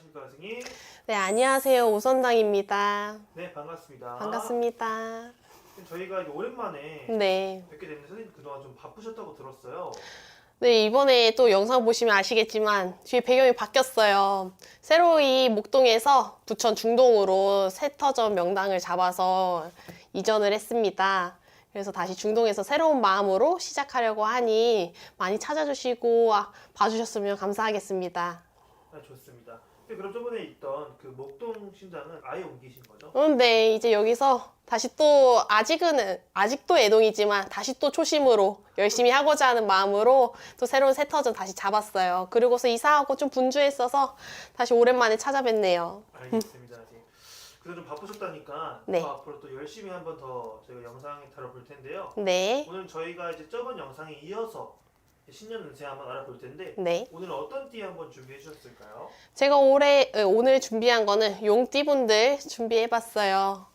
안녕하십니까, 선생님. 네, 안녕하세요. 오선당입니다. 네, 반갑습니다. 반갑습니다. 저희가 이제 오랜만에 네. 뵙게 됐는데 선생님 그동안 좀 바쁘셨다고 들었어요. 네, 이번에 또 영상 보시면 아시겠지만 뒤에 배경이 바뀌었어요. 새로이 목동에서 부천 중동으로 세터점 명당을 잡아서 이전을 했습니다. 그래서 다시 중동에서 새로운 마음으로 시작하려고 하니 많이 찾아주시고 봐주셨으면 감사하겠습니다. 네, 좋습니다. 근데 그럼 저번에 있던 그 목동 신장은 아예 옮기신 거죠? 네, 이제 여기서 다시 또 아직도 애동이지만 다시 또 초심으로 열심히 하고자 하는 마음으로 또 새로운 세터전 다시 잡았어요. 그리고서 이사하고 좀 분주했어서 다시 오랜만에 찾아뵙네요. 알겠습니다, 선생님. 그래도 좀 바쁘셨다니까 네. 앞으로 또 열심히 한번 더 저희가 영상에 다뤄볼 텐데요. 네. 오늘 저희가 이제 저번 영상에 이어서 신년 운세 한번 알아볼 텐데 네. 오늘 어떤 띠 한번 준비해 주셨을까요? 제가 오늘 준비한 거는 용띠분들 준비해봤어요.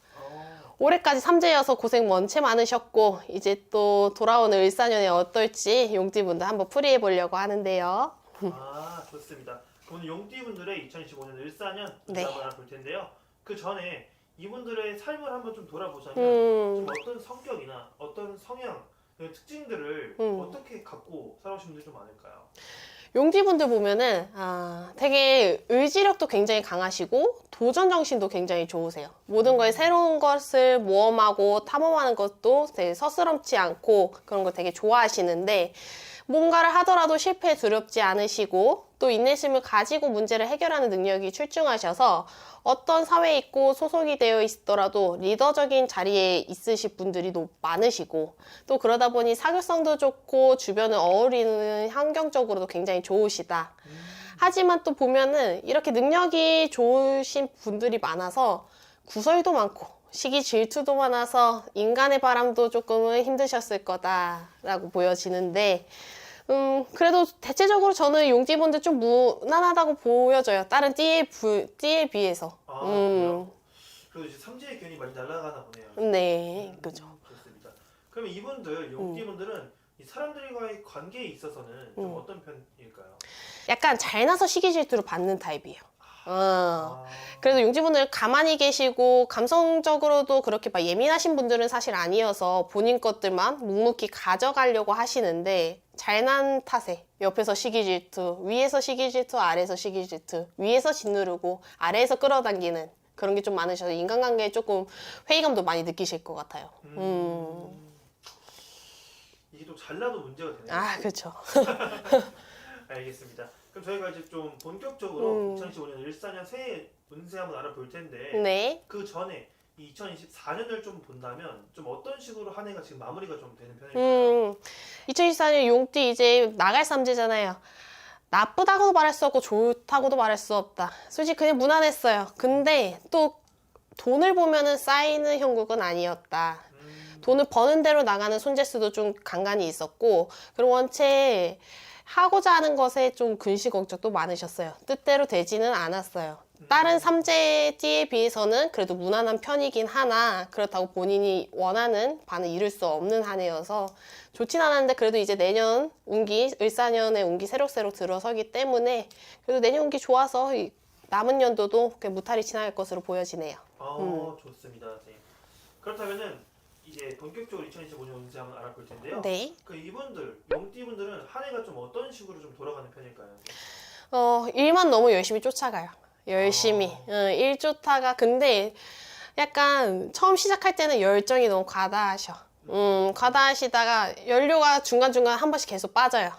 올해까지 삼재여서 고생 원체 많으셨고 이제 또 돌아오는 을사년에 어떨지 용띠분들 한번 풀이해보려고 하는데요. 아, 좋습니다. 오늘 용띠분들의 2025년 을사년 네. 한번 알아볼 텐데요. 그 전에 이분들의 삶을 한번 좀 돌아보자면 좀 어떤 성격이나 어떤 성향, 특징들을 어떻게 갖고 살아오신 분들이 좀 많을까요? 용띠분들 보면은 되게 의지력도 굉장히 강하시고 도전 정신도 굉장히 좋으세요. 모든 거에 새로운 것을 모험하고 탐험하는 것도 되게 서스럼치 않고 그런 걸 되게 좋아하시는데 뭔가를 하더라도 실패에 두렵지 않으시고 또 인내심을 가지고 문제를 해결하는 능력이 출중하셔서 어떤 사회에 있고 소속이 되어 있더라도 리더적인 자리에 있으실 분들이 많으시고 또 그러다 보니 사교성도 좋고 주변을 어울리는 환경적으로도 굉장히 좋으시다. 하지만 또 보면은 이렇게 능력이 좋으신 분들이 많아서 구설도 많고 시기 질투도 많아서 인간의 바람도 조금은 힘드셨을 거다라고 보여지는데 그래도 대체적으로 저는 용띠분들 좀 무난하다고 보여져요. 다른 띠에 비해서. 그래요? 그래도 이제 삼재의 기운이 많이 날아가나 보네요. 네, 그죠. 좋습니다. 그러면 이분들, 용띠분들은 이 사람들과의 관계에 있어서는 좀 어떤 편일까요? 약간 잘나서 시기 질투를 받는 타입이에요. 그래도 용띠분들 가만히 계시고 감성적으로도 그렇게 막 예민하신 분들은 사실 아니어서 본인 것들만 묵묵히 가져가려고 하시는데 잘난 탓에 옆에서 시기 질투, 위에서 시기 질투, 아래에서 시기 질투, 위에서 짓누르고 아래에서 끌어당기는 그런 게 좀 많으셔서 인간관계에 조금 회의감도 많이 느끼실 것 같아요. 이게 또 잘나도 문제가 되네요. 그렇죠. 알겠습니다. 그럼 저희가 이제 좀 본격적으로 2025년 을사년 새해 운세 한번 알아볼 텐데 네. 그 전에 2024년을 좀 본다면 좀 어떤 식으로 한 해가 지금 마무리가 좀 되는 편일까요? 2024년 용띠 이제 나갈 삼재잖아요. 나쁘다고도 말할 수 없고 좋다고도 말할 수 없다. 솔직히 그냥 무난했어요. 근데 또 돈을 보면은 쌓이는 형국은 아니었다. 돈을 버는 대로 나가는 손재주도 좀 간간히 있었고 그리고 원체 하고자 하는 것에 좀 근시걱적도 많으셨어요. 뜻대로 되지는 않았어요. 다른 삼재띠에 비해서는 그래도 무난한 편이긴 하나 그렇다고 본인이 원하는 바는 이룰 수 없는 한 해여서 좋진 않았는데 그래도 이제 내년 운기, 을사년의 운기 새록새록 들어서기 때문에 그래도 내년 운기 좋아서 남은 연도도 무탈히 지나갈 것으로 보여지네요. 좋습니다, 선생님. 그렇다면은 이제 본격적으로 2025년 운세 한번 알아볼 텐데요. 네. 그 이분들, 용띠분들은 한 해가 좀 어떤 식으로 좀 돌아가는 편일까요? 일만 너무 열심히 쫓아가요. 열심히. 일 쫓다가 근데 약간 처음 시작할 때는 열정이 너무 과다하셔. 과다하시다가 연료가 중간중간 한 번씩 계속 빠져요.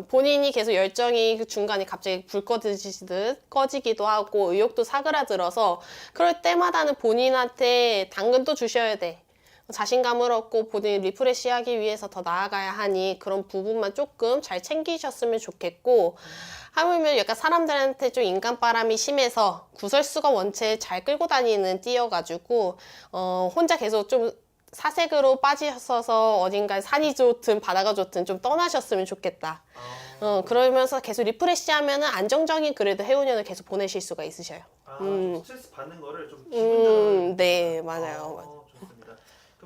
본인이 계속 열정이 그 중간에 갑자기 불 꺼지듯 꺼지기도 하고 의욕도 사그라들어서 그럴 때마다는 본인한테 당근도 주셔야 돼. 자신감을 얻고 본인이 리프레시하기 위해서 더 나아가야 하니 그런 부분만 조금 잘 챙기셨으면 좋겠고 하물며 약간 사람들한테 좀 인간바람이 심해서 구설수가 원체 잘 끌고 다니는 띠여가지고 혼자 계속 좀 사색으로 빠지셔서 어딘가에 산이 좋든 바다가 좋든 좀 떠나셨으면 좋겠다. 그러면서 계속 리프레시하면은 안정적인 그래도 해운년을 계속 보내실 수가 있으셔요. 좀 스트레스 받는 거를 좀 기분 전환을 네, 맞아요. 좋습니다.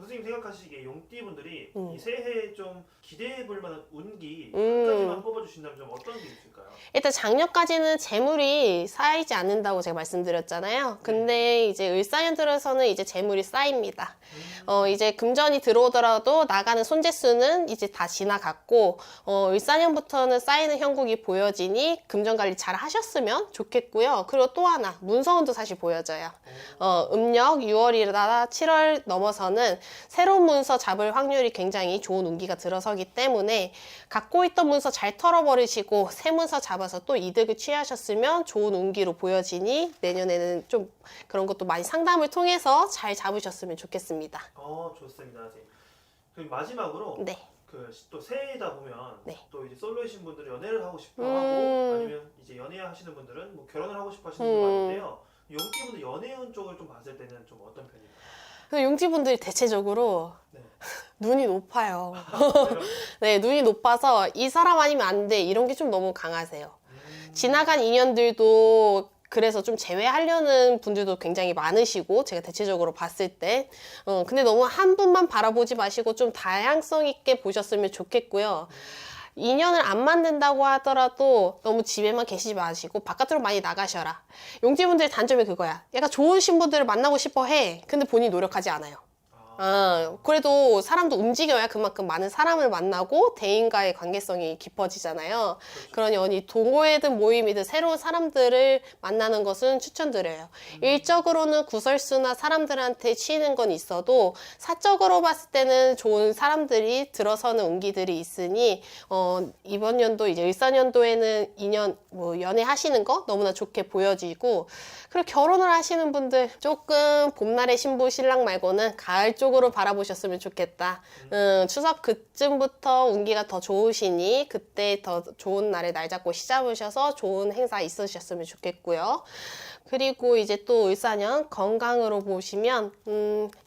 선생님 생각하시기에 용띠분들이 음. 이 새해에 좀 기대해볼 만한 운기 한 가지만 뽑아주신다면 좀 어떤 게 있을까요? 일단 작년까지는 재물이 쌓이지 않는다고 제가 말씀드렸잖아요. 근데 이제 을사년 들어서는 이제 재물이 쌓입니다. 이제 금전이 들어오더라도 나가는 손재수는 이제 다 지나갔고, 을사년부터는 쌓이는 형국이 보여지니 금전 관리 잘 하셨으면 좋겠고요. 그리고 또 하나, 문서운도 사실 보여져요. 음력 6월이나 7월 넘어서는 새로운 문서 잡을 확률이 굉장히 좋은 운기가 들어서기 때문에 갖고 있던 문서 잘 털어버리시고 새 문서 잡아서 또 이득을 취하셨으면 좋은 운기로 보여지니 내년에는 좀 그런 것도 많이 상담을 통해서 잘 잡으셨으면 좋겠습니다. 좋습니다, 선생님. 그럼 마지막으로 네. 또 새해다 보면 네. 또 이제 솔로이신 분들은 연애를 하고 싶어 하고 아니면 이제 연애하시는 분들은 뭐 결혼을 하고 싶어 하시는 분들 많은데요. 용띠분들 연애운 쪽을 좀 봤을 때는 좀 어떤 편인가요? 용띠분들이 대체적으로 네. 눈이 높아요. 네, 눈이 높아서 이 사람 아니면 안 돼. 이런 게 좀 너무 강하세요. 지나간 인연들도 그래서 좀 제외하려는 분들도 굉장히 많으시고, 제가 대체적으로 봤을 때. 근데 너무 한 분만 바라보지 마시고 좀 다양성 있게 보셨으면 좋겠고요. 인연을 안 만든다고 하더라도 너무 집에만 계시지 마시고 바깥으로 많이 나가셔라. 용띠분들의 단점이 그거야. 약간 좋은 신분들을 만나고 싶어 해. 근데 본인이 노력하지 않아요. 그래도 사람도 움직여야 그만큼 많은 사람을 만나고 대인과의 관계성이 깊어지잖아요. 그러니 동호회든 모임이든 새로운 사람들을 만나는 것은 추천드려요. 일적으로는 구설수나 사람들한테 치이는 건 있어도 사적으로 봤을 때는 좋은 사람들이 들어서는 운기들이 있으니 이번 연도 이제 을사년도에는 인연 연애하시는 거 너무나 좋게 보여지고, 그리고 결혼을 하시는 분들 조금 봄날의 신부 신랑 말고는 가을 쪽으로 바라보셨으면 좋겠다. 추석 그쯤부터 운기가 더 좋으시니 그때 더 좋은 날에 날 잡고 시잡으셔서 좋은 행사 있으셨으면 좋겠고요. 그리고 이제 또 을사년 건강으로 보시면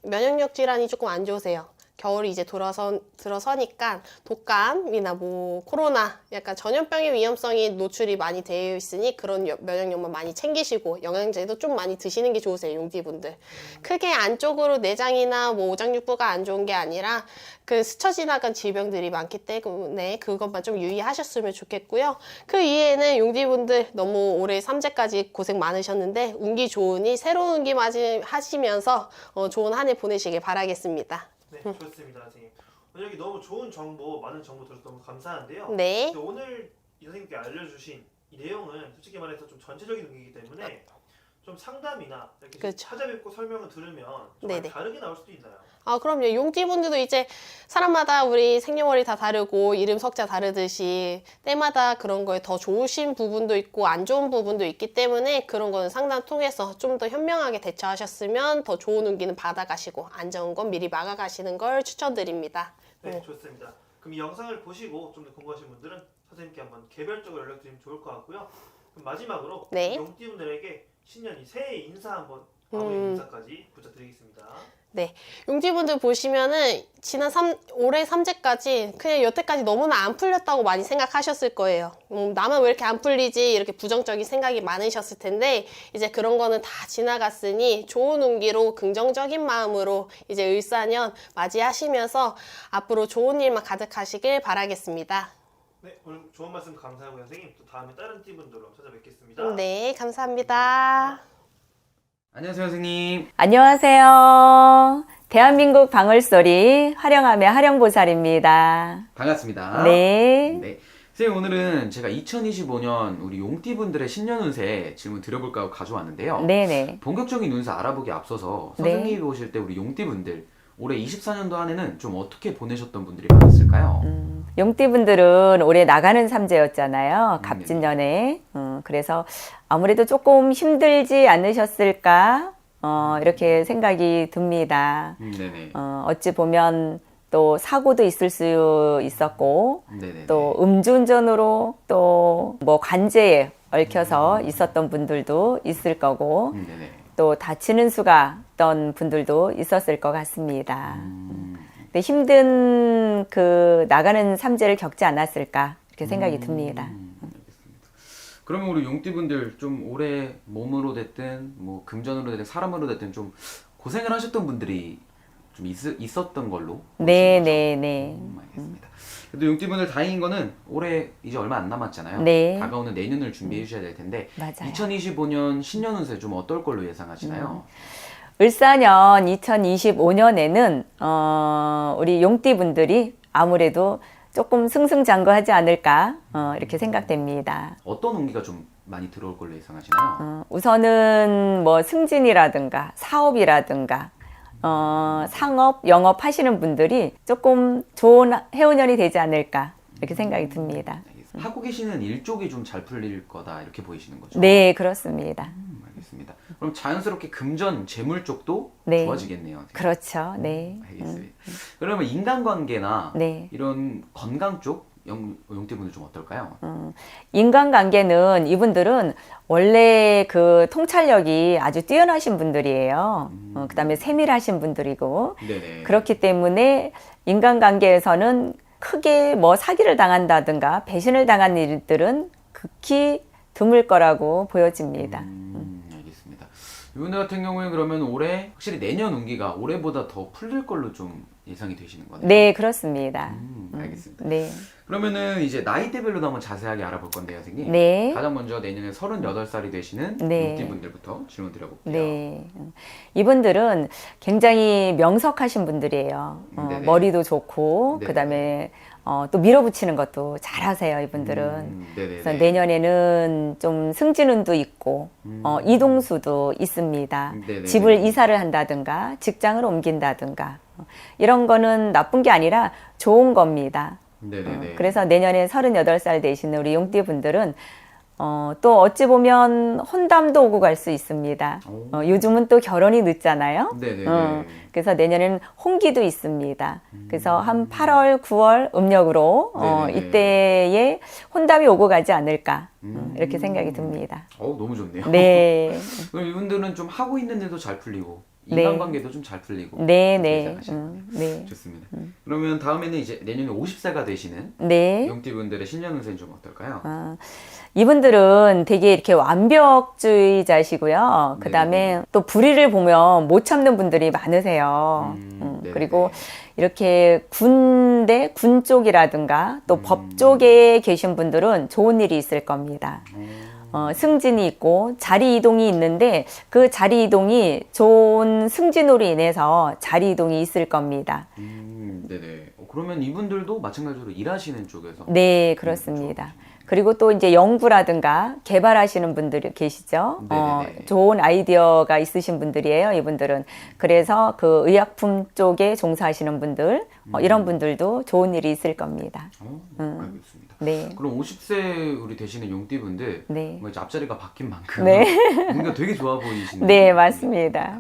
면역력 질환이 조금 안 좋으세요. 겨울이 이제 들어서니까 독감이나 뭐 코로나 약간 전염병의 위험성이 노출이 많이 되어 있으니 그런 면역력만 많이 챙기시고 영양제도 좀 많이 드시는 게 좋으세요, 용띠분들. 크게 안쪽으로 내장이나 뭐 오장육부가 안 좋은 게 아니라 그 스쳐 지나간 질병들이 많기 때문에 그것만 좀 유의하셨으면 좋겠고요. 그 이외에는 용띠분들 너무 올해 삼재까지 고생 많으셨는데 운기 좋으니 새로운 운기 맞이하시면서 좋은 한 해 보내시길 바라겠습니다. 네, 좋습니다, 선생님. 오늘 여기 너무 좋은 정보, 많은 정보 들어서 너무 감사한데요. 네. 근데 오늘 이 선생님께 알려주신 이 내용은 솔직히 말해서 좀 전체적인 의미이기 때문에 좀 상담이나 이렇게 그렇죠. 찾아뵙고 설명을 들으면 좀 네네. 다르게 나올 수도 있나요? 그럼요. 용띠분들도 이제 사람마다 우리 생년월일 다 다르고 이름 석자 다르듯이 때마다 그런 거에 더 좋으신 부분도 있고 안 좋은 부분도 있기 때문에 그런 거는 상담 통해서 좀 더 현명하게 대처하셨으면 더 좋은 운기는 받아가시고 안 좋은 건 미리 막아가시는 걸 추천드립니다. 네, 좋습니다. 그럼 이 영상을 보시고 좀 더 궁금하신 분들은 선생님께 한번 개별적으로 연락드리면 좋을 것 같고요. 그럼 마지막으로 네. 용띠분들에게 신년 이 새해 인사 한번 마무리 인사까지 부탁드리겠습니다. 네. 용띠분들 보시면은 올해 삼재까지 그냥 여태까지 너무나 안 풀렸다고 많이 생각하셨을 거예요. 나만 왜 이렇게 안 풀리지 이렇게 부정적인 생각이 많으셨을 텐데 이제 그런 거는 다 지나갔으니 좋은 운기로 긍정적인 마음으로 이제 을사년 맞이하시면서 앞으로 좋은 일만 가득하시길 바라겠습니다. 네, 오늘 좋은 말씀 감사하고 선생님 또 다음에 다른 띠분들로 찾아뵙겠습니다. 네, 감사합니다. 안녕하세요, 선생님. 안녕하세요. 대한민국 방울소리 화령함의 화령보살입니다. 반갑습니다. 네. 네. 선생님, 오늘은 제가 2025년 우리 용띠분들의 신년 운세 질문 드려볼까 하고 가져왔는데요. 네네. 본격적인 운세 알아보기 앞서서 네. 선생님이 보실 때 우리 용띠분들 올해 24년도 한 해는 좀 어떻게 보내셨던 분들이 많았을까요? 용띠분들은 올해 나가는 삼재였잖아요. 갑진년에. 그래서 아무래도 조금 힘들지 않으셨을까? 이렇게 생각이 듭니다. 네네. 어찌 보면 또 사고도 있을 수 있었고, 네네. 또 음주운전으로 또 뭐 관제에 얽혀서 있었던 분들도 있을 거고, 네네. 또 다치는 수가 있던 분들도 있었을 것 같습니다. 근데 힘든 그 나가는 삼재를 겪지 않았을까 이렇게 생각이 듭니다. 그러면 우리 용띠분들 좀 올해 몸으로 됐든 뭐 금전으로 됐든 사람으로 됐든 좀 고생을 하셨던 분들이 좀 있었던 걸로 네, 보이시는 거죠? 네, 네. 알겠습니다. 그래도 용띠분들 다행인 거는 올해 이제 얼마 안 남았잖아요. 네. 다가오는 내년을 준비해 주셔야 될 텐데 맞아요. 2025년 신년 운세 좀 어떨 걸로 예상하시나요? 을사년 2025년에는 우리 용띠 분들이 아무래도 조금 승승장구하지 않을까 이렇게 생각됩니다. 어떤 운기가 좀 많이 들어올 걸로 예상하시나요? 우선은 뭐 승진이라든가 사업이라든가 상업, 영업 하시는 분들이 조금 좋은 해운년이 되지 않을까 이렇게 생각이 듭니다. 알겠습니다. 하고 계시는 일 쪽이 좀 잘 풀릴 거다 이렇게 보이시는 거죠? 네, 그렇습니다. 알겠습니다. 그럼 자연스럽게 금전, 재물 쪽도 네. 좋아지겠네요. 그렇죠. 네. 알겠습니다. 그러면 인간관계나 네. 이런 건강 쪽 용띠분들 좀 어떨까요? 인간관계는 이분들은 원래 그 통찰력이 아주 뛰어나신 분들이에요. 그다음에 세밀하신 분들이고 네네. 그렇기 때문에 인간관계에서는 크게 뭐 사기를 당한다든가 배신을 당한 일들은 극히 드물 거라고 보여집니다. 알겠습니다. 이분들 같은 경우에 그러면 올해 확실히 내년 운기가 올해보다 더 풀릴 걸로 좀 예상이 되시는 거네요. 네, 그렇습니다. 알겠습니다. 네. 그러면은 이제 나이대별로도 한번 자세하게 알아볼 건데요, 선생님. 네. 가장 먼저 내년에 38살이 되시는 네. 용띠분들부터 질문 드려볼게요. 네. 이분들은 굉장히 명석하신 분들이에요. 네네. 머리도 좋고, 네네. 그 다음에 또 밀어붙이는 것도 잘하세요, 이분들은. 네네네. 그래서 내년에는 좀 승진운도 있고, 이동수도 있습니다. 네네네. 집을 이사를 한다든가, 직장을 옮긴다든가, 이런 거는 나쁜 게 아니라 좋은 겁니다. 네네네. 그래서 내년에 38살 되시는 우리 용띠 분들은 또 어찌 보면 혼담도 오고 갈 수 있습니다. 요즘은 또 결혼이 늦잖아요. 네네네. 그래서 내년에는 홍기도 있습니다. 그래서 한 8월, 9월 음력으로 네네네. 이때에 혼담이 오고 가지 않을까 이렇게 생각이 듭니다. 너무 좋네요. 네, 그럼 이분들은 좀 하고 있는 일도 잘 풀리고 네. 인간관계도 좀 잘 풀리고 네, 그렇게 네, 예상하시는 거네요. 네, 좋습니다. 그러면 다음에는 이제 내년에 50세가 되시는 네. 용띠분들의 신년 운세는 좀 어떨까요? 이분들은 되게 이렇게 완벽주의자시고요. 그 다음에 또 불의를 보면 못 참는 분들이 많으세요. 네네. 그리고 이렇게 군 쪽이라든가 또 법 쪽에 계신 분들은 좋은 일이 있을 겁니다. 승진이 있고 자리 이동이 있는데 그 자리 이동이 좋은 승진으로 인해서 자리 이동이 있을 겁니다. 네네. 그러면 이분들도 마찬가지로 일하시는 쪽에서 네, 그렇습니다. 그리고 또 이제 연구라든가 개발하시는 분들이 계시죠. 네네네. 좋은 아이디어가 있으신 분들이에요, 이분들은. 그래서 그 의약품 쪽에 종사하시는 분들, 이런 분들도 좋은 일이 있을 겁니다. 알겠습니다. 네. 그럼 50세 우리 되시는 용띠분들 네. 뭔가 이제 앞자리가 바뀐 만큼 네. 뭔가 되게 좋아 보이시는 네, 맞습니다.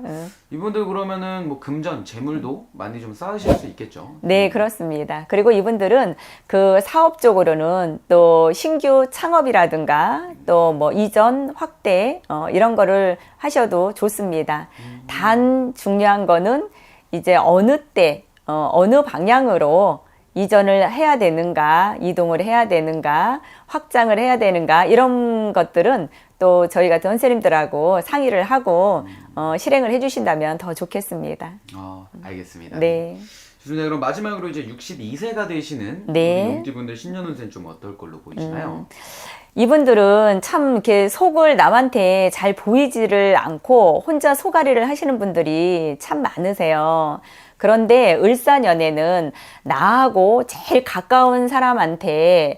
이분들 그러면은 뭐 금전, 재물도 많이 좀 쌓으실 수 있겠죠? 네, 그렇습니다. 그리고 이분들은 그 사업 쪽으로는 또 신규 창업이라든가 또 뭐 이전 확대 이런 거를 하셔도 좋습니다. 단 중요한 거는 이제 어느 때 어느 방향으로 이전을 해야 되는가, 이동을 해야 되는가, 확장을 해야 되는가 이런 것들은 또 저희 같은 선생님들하고 상의를 하고 실행을 해주신다면 더 좋겠습니다. 알겠습니다. 네. 좋습니다. 그럼 마지막으로 이제 62세가 되시는 네. 우리 용띠분들 신년 운세는 좀 어떨 걸로 보이시나요? 이분들은 참 이렇게 속을 남한테 잘 보이지를 않고 혼자 소가리를 하시는 분들이 참 많으세요. 그런데 을사년에는 나하고 제일 가까운 사람한테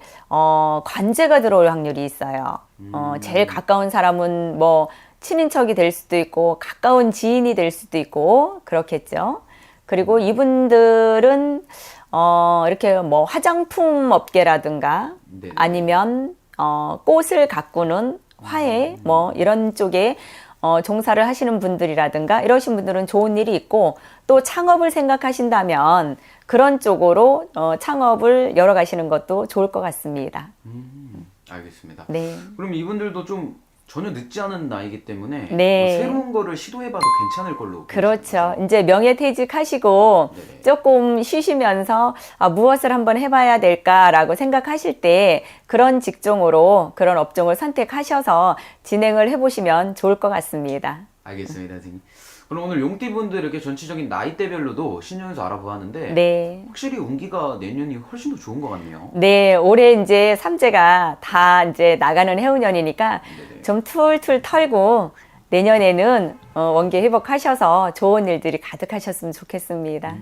관제가 들어올 확률이 있어요. 제일 가까운 사람은 뭐 친인척이 될 수도 있고 가까운 지인이 될 수도 있고 그렇겠죠. 그리고 이분들은 이렇게 뭐 화장품 업계라든가 네네. 아니면 꽃을 가꾸는 화해 뭐 이런 쪽에 종사를 하시는 분들이라든가 이러신 분들은 좋은 일이 있고 또 창업을 생각하신다면 그런 쪽으로 창업을 열어가시는 것도 좋을 것 같습니다. 알겠습니다. 네. 그럼 이분들도 좀 전혀 늦지 않은 나이기 때문에 네. 뭐 새로운 거를 시도해봐도 괜찮을 걸로 그렇죠. 이제 명예퇴직하시고 네네. 조금 쉬시면서 무엇을 한번 해봐야 될까라고 생각하실 때 그런 직종으로 그런 업종을 선택하셔서 진행을 해보시면 좋을 것 같습니다. 알겠습니다, 선생님. 그럼 오늘 용띠분들 이렇게 전체적인 나이대별로도 신년운세 알아보았는데 네. 확실히 운기가 내년이 훨씬 더 좋은 것 같네요. 네, 올해 이제 삼재가 다 이제 나가는 해운년이니까 네네. 좀 툴툴 털고 내년에는 원기 회복하셔서 좋은 일들이 가득하셨으면 좋겠습니다.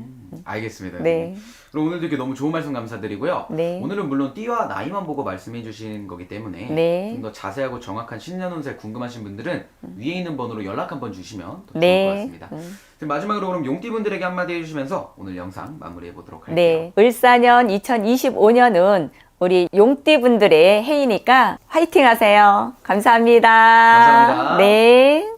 알겠습니다. 네. 그럼 오늘도 이렇게 너무 좋은 말씀 감사드리고요. 네. 오늘은 물론 띠와 나이만 보고 말씀해 주신 거기 때문에 네. 좀 더 자세하고 정확한 신년운세 궁금하신 분들은 위에 있는 번호로 연락 한번 주시면 더 좋을 것 네. 같습니다. 그럼 마지막으로 그럼 용띠분들에게 한마디 해주시면서 오늘 영상 마무리해 보도록 할게요. 네. 을사년 2025년은 우리 용띠분들의 해이니까 화이팅 하세요. 감사합니다. 감사합니다. 네.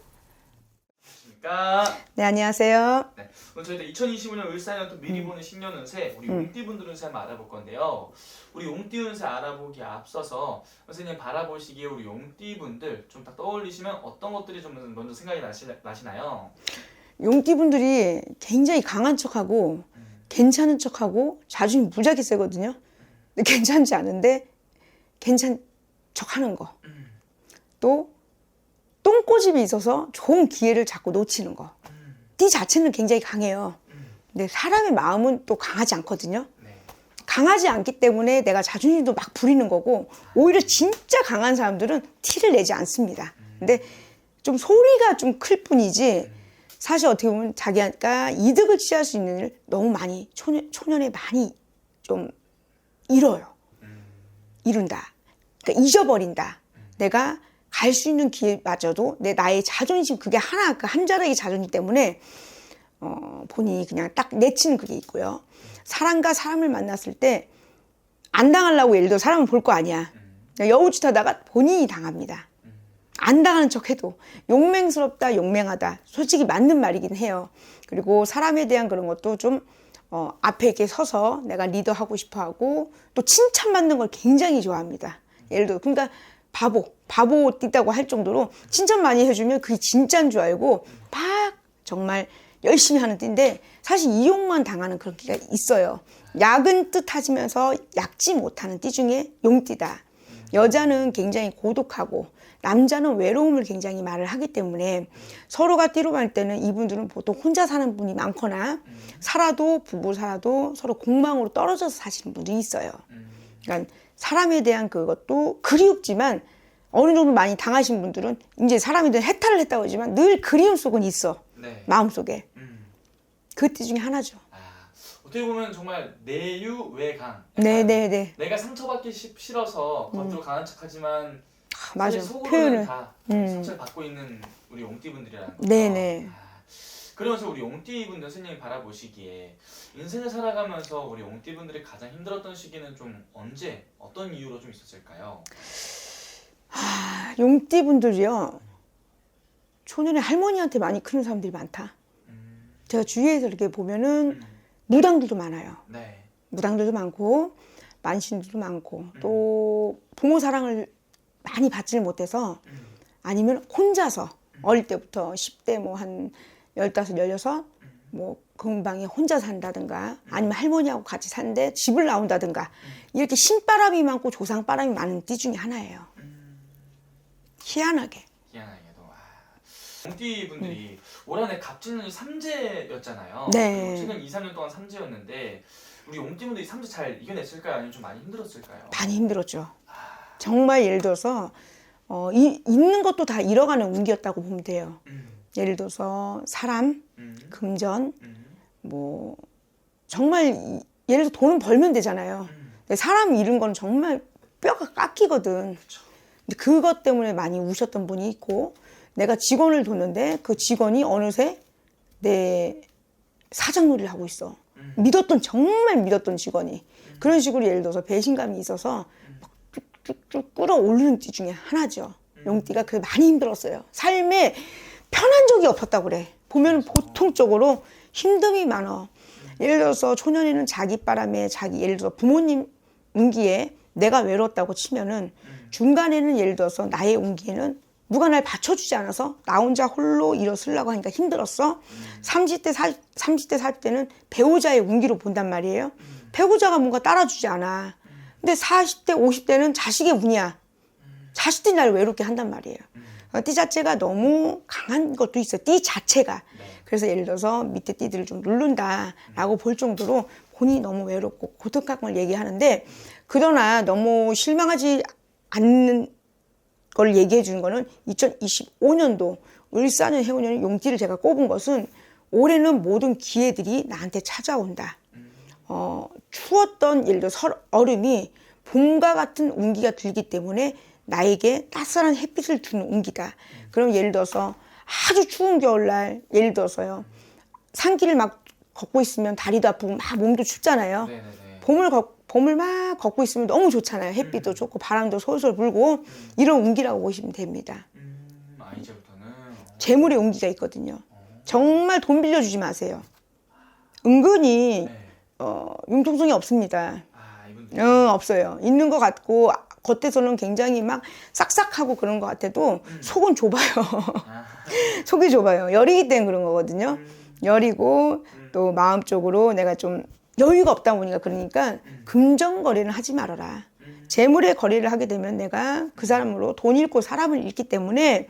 안녕하십니까. 네, 안녕하세요. 네, 오늘 저희가 2025년 을사년 또 미리 보는 신년운세 우리 용띠분들 운세 한번 알아볼 건데요. 우리 용띠 운세 알아보기에 앞서서 선생님 바라보시기에 우리 용띠분들 좀 딱 떠올리시면 어떤 것들이 좀 먼저 생각이 나시나요? 용띠분들이 굉장히 강한 척하고 괜찮은 척하고 자존심 무지하게 세거든요. 근데 괜찮지 않은데 괜찮은 척하는 거. 또 똥꼬집이 있어서 좋은 기회를 자꾸 놓치는 거. 띠 자체는 굉장히 강해요. 근데 사람의 마음은 또 강하지 않거든요. 네. 강하지 않기 때문에 내가 자존심도 막 부리는 거고 오히려 진짜 강한 사람들은 티를 내지 않습니다. 근데 좀 소리가 좀 클 뿐이지 사실 어떻게 보면 자기가 이득을 취할 수 있는 일을 너무 많이 초년에 많이 좀 잃어요. 이룬다. 그러니까 잊어버린다. 내가 갈 수 있는 기회마저도 나의 자존심 그게 하나 그 한 자락의 자존심 때문에 본인이 그냥 딱 내치는 그게 있고요. 사람과 사람을 만났을 때 안 당하려고 예를 들어 사람을 볼 거 아니야. 여우짓 하다가 본인이 당합니다. 안 당하는 척 해도 용맹스럽다 용맹하다 솔직히 맞는 말이긴 해요. 그리고 사람에 대한 그런 것도 좀 앞에 이렇게 서서 내가 리더하고 싶어하고 또 칭찬받는 걸 굉장히 좋아합니다. 예를 들어 그러니까 바보 띠다고 할 정도로 칭찬 많이 해주면 그게 진짜인 줄 알고 막 정말 열심히 하는 띠인데 사실 이용만 당하는 그런 띠가 있어요. 약은 뜻하시면서 약지 못하는 띠 중에 용띠다. 여자는 굉장히 고독하고 남자는 외로움을 굉장히 말을 하기 때문에 서로가 띠로 갈 때는 이분들은 보통 혼자 사는 분이 많거나 부부 살아도 서로 공망으로 떨어져서 사시는 분들이 있어요. 그러니까 사람에 대한 그것도 그리웠지만 어느 정도 많이 당하신 분들은 이제 사람에 대한 해탈을 했다고 하지만 늘 그리움 속은 있어. 네. 마음속에. 그 띠 중에 하나죠. 어떻게 보면 정말 내유외강. 네네네. 내가 상처받기 싫어서 겉으로 강한 척하지만 맞아. 사실 속으로는 표현을. 다 상처를 받고 있는 우리 용띠분들이라는 거죠. 네네. 그러면서 우리 용띠분들 선생님이 바라보시기에 인생을 살아가면서 우리 용띠분들이 가장 힘들었던 시기는 좀 언제 어떤 이유로 좀 있었을까요? 용띠분들이요. 초년에 할머니한테 많이 크는 사람들이 많다. 제가 주위에서 이렇게 보면은 무당들도 많아요. 네. 무당들도 많고 만신들도 많고 또 부모 사랑을 많이 받지를 못해서 아니면 혼자서 어릴 때부터 10대 뭐 한 15, 16 뭐 금방에 혼자 산다든가 아니면 할머니하고 같이 사는데 집을 나온다든가 이렇게 신바람이 많고 조상바람이 많은 띠 중에 하나예요. 희한하게. 희한하게도 용띠분들이 올 한해 갑진년이 삼재였잖아요. 네. 그리고 최근 2, 3년 동안 삼재였는데 우리 용띠분들이 삼재 잘 이겨냈을까요? 아니면 좀 많이 힘들었을까요? 많이 힘들었죠. 정말 예를 들어서 있는 것도 다 잃어가는 운기였다고 보면 돼요. 예를 들어서 사람, 금전, 뭐 정말 예를 들어 돈은 벌면 되잖아요. 근데 사람 잃은 건 정말 뼈가 깎이거든. 근데 그것 때문에 많이 우셨던 분이 있고 내가 직원을 뒀는데 그 직원이 어느새 내 사장놀이를 하고 있어. 정말 믿었던 직원이. 그런 식으로 예를 들어서 배신감이 있어서 쭉쭉 끌어올리는 띠 중에 하나죠. 용띠가 그래서 많이 힘들었어요. 삶에 편한 적이 없었다고 그래. 보면 보통적으로 힘듦이 많아. 예를 들어서 초년에는 자기 바람에 예를 들어서 부모님 운기에 내가 외롭다고 치면은 중간에는 예를 들어서 나의 운기에는 누가 날 받쳐주지 않아서 나 혼자 홀로 일어서려고 하니까 힘들었어. 30대, 40대는 배우자의 운기로 본단 말이에요. 배우자가 뭔가 따라주지 않아. 근데 40대, 50대는 자식의 운이야. 자식들이 날 외롭게 한단 말이에요. 띠 자체가 너무 강한 것도 있어요. 띠 자체가. 그래서 예를 들어서 밑에 띠들을 좀 누른다라고 볼 정도로 본인이 너무 외롭고 고통감을 얘기하는데, 그러나 너무 실망하지 않는 걸 얘기해 주는 거는 2025년도 을사년 해운년 용띠를 제가 꼽은 것은 올해는 모든 기회들이 나한테 찾아온다. 추웠던 예를 들어 얼음이 봄과 같은 운기가 들기 때문에 나에게 따스한 햇빛을 주는 운기다. 그럼 예를 들어서 아주 추운 겨울날 예를 들어서요, 산길을 막 걷고 있으면 다리도 아프고 막 몸도 춥잖아요. 네네네. 봄을 막 걷고 있으면 너무 좋잖아요. 햇빛도 좋고 바람도 솔솔 불고 이런 운기라고 보시면 됩니다. 이제부터는 재물의 운기가 있거든요. 정말 돈 빌려주지 마세요. 은근히 네. 융통성이 없습니다. 이분들. 없어요. 있는 것 같고 겉에서는 굉장히 막 싹싹하고 그런 것 같아도 속은 좁아요. 속이 좁아요. 열이기 때문에 그런 거거든요. 열이고 또 마음적으로 내가 좀 여유가 없다 보니까, 그러니까 금전 거래는 하지 말아라. 재물의 거래를 하게 되면 내가 그 사람으로 돈 잃고 사람을 잃기 때문에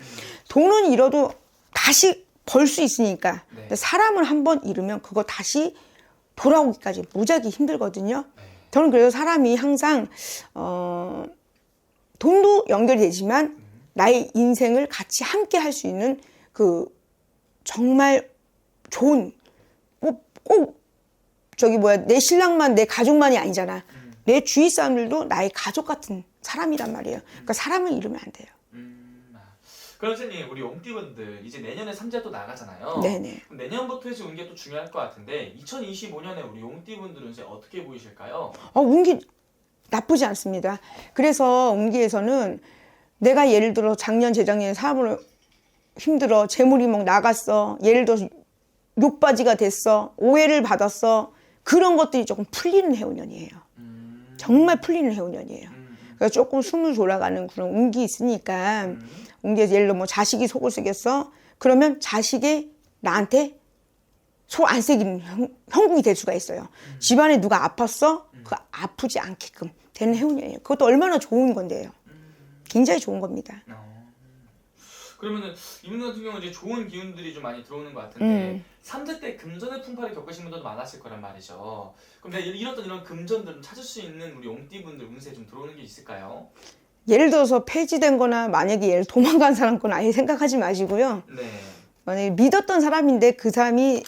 돈은 잃어도 다시 벌 수 있으니까. 네. 근데 사람을 한번 잃으면 그거 다시 돌아오기까지 무지하게 힘들거든요. 저는 그래서 사람이 항상 돈도 연결이 되지만 나의 인생을 같이 함께 할 수 있는 그 정말 좋은, 꼭 내 신랑만 내 가족만이 아니잖아. 내 주위 사람들도 나의 가족 같은 사람이란 말이에요. 그러니까 사람을 잃으면 안 돼요. 그럼 선생님, 우리 용띠분들 이제 내년에 삼재 또 나가잖아요. 네네. 그럼 내년부터 이제 운기가 또 중요할 것 같은데 2025년에 우리 용띠분들은 이제 어떻게 보이실까요? 운기 나쁘지 않습니다. 그래서 운기에서는 내가 예를 들어 작년 재작년에 사업을 힘들어 재물이 막 나갔어, 예를 들어서 욕바지가 됐어, 오해를 받았어, 그런 것들이 조금 풀리는 해운년이에요. 정말 풀리는 해운년이에요. 그러니까 조금 숨을 돌아가는 그런 운기 있으니까, 운기에서 예를 들어 뭐 자식이 속을 새겼어, 그러면 자식이 나한테 속 안 새기는 형국이 될 수가 있어요. 집안에 누가 아팠어? 그 아프지 않게끔 되는 해운년이에요. 그것도 얼마나 좋은 건데요. 굉장히 좋은 겁니다. 그러면은 이분 같은 경우는 이제 좋은 기운들이 좀 많이 들어오는 것 같은데 삼재 때 금전의 풍파를 겪으신 분들도 많았을 거란 말이죠. 그럼 내가 잃었던 이런 금전들을 찾을 수 있는 우리 용띠분들 운세에 좀 들어오는 게 있을까요? 예를 들어서 폐지된 거나 만약에 예를 도망간 사람 건 아예 생각하지 마시고요. 네. 만약에 믿었던 사람인데 그 사람이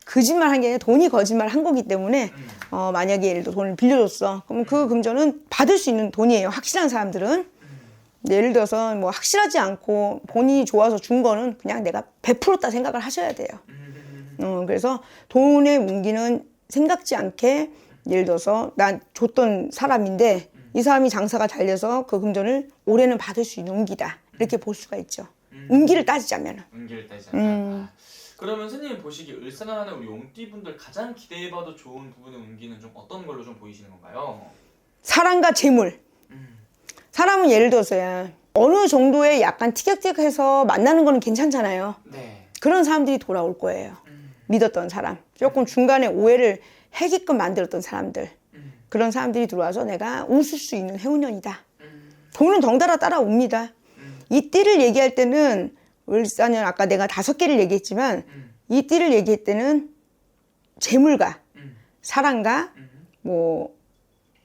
거짓말 한 게 아니라 돈이 거짓말 한 거기 때문에 만약에 예를 들어 돈을 빌려줬어. 그럼 그 금전은 받을 수 있는 돈이에요. 확실한 사람들은. 예를 들어서 뭐 확실하지 않고 본인이 좋아서 준 거는 그냥 내가 베풀었다 생각을 하셔야 돼요. 그래서 돈의 운기는 생각지 않게 예를 들어서 난 줬던 사람인데 이 사람이 장사가 잘 돼서 그 금전을 올해는 받을 수 있는 운기다. 이렇게 볼 수가 있죠. 운기를 따지자면. 운기를 따지자면. 그러면 선생님 보시기에 을사년에 우리 용띠분들 가장 기대해봐도 좋은 부분의 운기는 좀 어떤 걸로 좀 보이시는 건가요? 사랑과 재물. 사람은 예를 들어서야 어느 정도의 약간 티격태격해서 만나는 거는 괜찮잖아요. 네. 그런 사람들이 돌아올 거예요. 믿었던 사람, 조금 중간에 오해를 해기끔 만들었던 사람들, 그런 사람들이 들어와서 내가 웃을 수 있는 해운년이다. 돈은 덩달아 따라옵니다. 이 띠를 얘기할 때는 을사년 아까 내가 5개를 얘기했지만 이 띠를 얘기할 때는 재물과 사랑과 뭐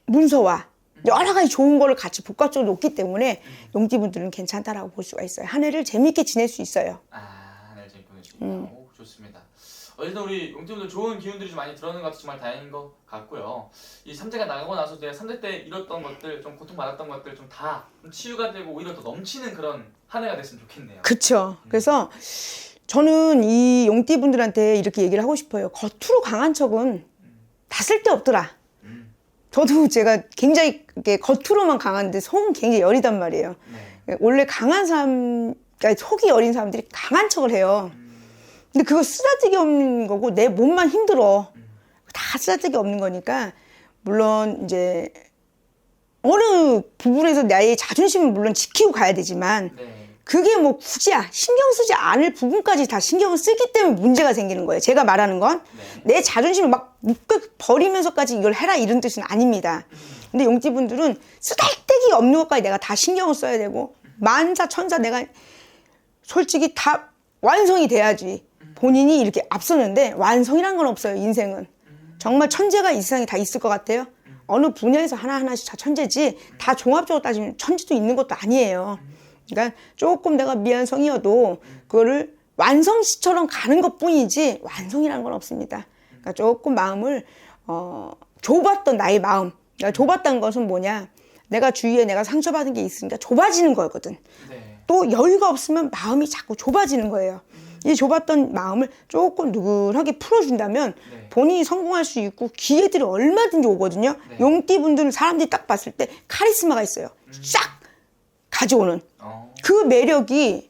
문서와 여러 가지 좋은 거를 같이 복합적으로 놓기 때문에 용띠분들은 괜찮다라고 볼 수가 있어요. 한 해를 재밌게 지낼 수 있어요. 한 해를 재밌게 보낼 수 있다. 오, 좋습니다. 어쨌든 우리 용띠분들 좋은 기운들이 좀 많이 들어오는 것 같아서 정말 다행인 것 같고요. 이 삼재가 나가고 나서 내가 삼재 때 잃었던 것들, 좀 고통받았던 것들 좀 다 치유가 되고 오히려 더 넘치는 그런 한 해가 됐으면 좋겠네요. 그쵸. 그래서 저는 이 용띠분들한테 이렇게 얘기를 하고 싶어요. 겉으로 강한 척은 다 쓸데없더라. 저도 제가 굉장히 이렇게 겉으로만 강한데 속은 굉장히 여리단 말이에요. 네. 원래 강한 사람, 그러니까 속이 여린 사람들이 강한 척을 해요. 근데 그거 쓰잘데기 없는 거고 내 몸만 힘들어. 다 쓰잘데기 없는 거니까 물론 이제 어느 부분에서 나의 자존심은 물론 지키고 가야 되지만 네. 그게 뭐 굳이 신경 쓰지 않을 부분까지 다 신경을 쓰기 때문에 문제가 생기는 거예요. 제가 말하는 건 내 자존심을 막 묶어 버리면서까지 이걸 해라 이런 뜻은 아닙니다. 근데 용띠분들은 쓰잘데기 없는 것까지 내가 다 신경을 써야 되고 만사 천사 내가 솔직히 다 완성이 돼야지 본인이 이렇게 앞서는데 완성이란 건 없어요. 인생은 정말 천재가 이 세상에 다 있을 것 같아요. 어느 분야에서 하나하나씩 다 천재지 다 종합적으로 따지면 천재도 있는 것도 아니에요. 그러니까 조금 내가 미완성이어도 그거를 완성시처럼 가는 것뿐이지 완성이라는 건 없습니다. 그러니까 조금 마음을 좁았던 나의 마음. 그러니까 좁았다는 것은 뭐냐? 내가 주위에 내가 상처받은 게 있으니까 좁아지는 거거든. 네. 또 여유가 없으면 마음이 자꾸 좁아지는 거예요. 이 좁았던 마음을 조금 누그하게 풀어준다면 네. 본인이 성공할 수 있고 기회들이 얼마든지 오거든요. 네. 용띠분들은 사람들이 딱 봤을 때 카리스마가 있어요. 싹 가져오는 그 매력이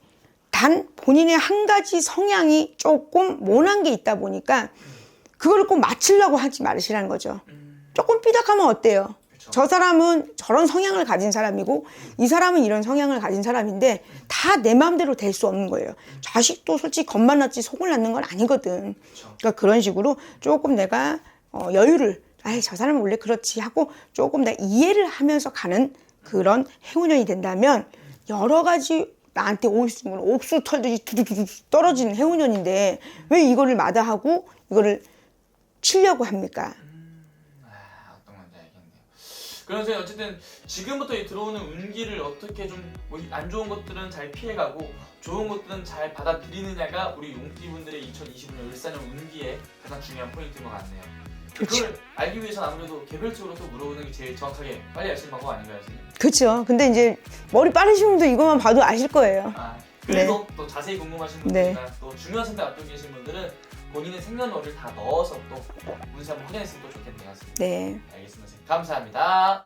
단 본인의 한 가지 성향이 조금 모난 게 있다 보니까 그거를 꼭 맞추려고 하지 말으시라는 거죠. 조금 삐딱하면 어때요? 저 사람은 저런 성향을 가진 사람이고 이 사람은 이런 성향을 가진 사람인데 다 내 마음대로 될 수 없는 거예요. 자식도 솔직히 겉만 낳지 속을 낳는 건 아니거든. 그러니까 그런 식으로 조금 내가 여유를 아이 저 사람은 원래 그렇지 하고 조금 내가 이해를 하면서 가는 그런 해운년이 된다면 여러 가지 나한테 올 수 있는 옥수 털듯이 두두두두 떨어지는 해운년인데 왜 이거를 마다하고 이거를 치려고 합니까? 어떤 건지 알겠네요. 그럼 선생님 어쨌든 지금부터 이 들어오는 운기를 어떻게 좀 안 좋은 것들은 잘 피해가고 좋은 것들은 잘 받아들이느냐가 우리 용띠분들의 2025년 을사년 운기의 가장 중요한 포인트인 것 같네요. 그걸 알기 위해서 아무래도 개별적으로 또 물어보는 게 제일 정확하게 빨리 알 수 있는 방법 아닌가요, 선생님? 그렇죠. 근데 이제 머리 빠르신 분도 이것만 봐도 아실 거예요. 그래도 또 자세히 궁금하신 분들이나 또 중요한 선택 앞두고 계신 분들은 본인의 생년월일 다 넣어서 또 운세 한번 확인했으면 또 좋겠네요, 선생님. 네. 알겠습니다, 선생님. 감사합니다.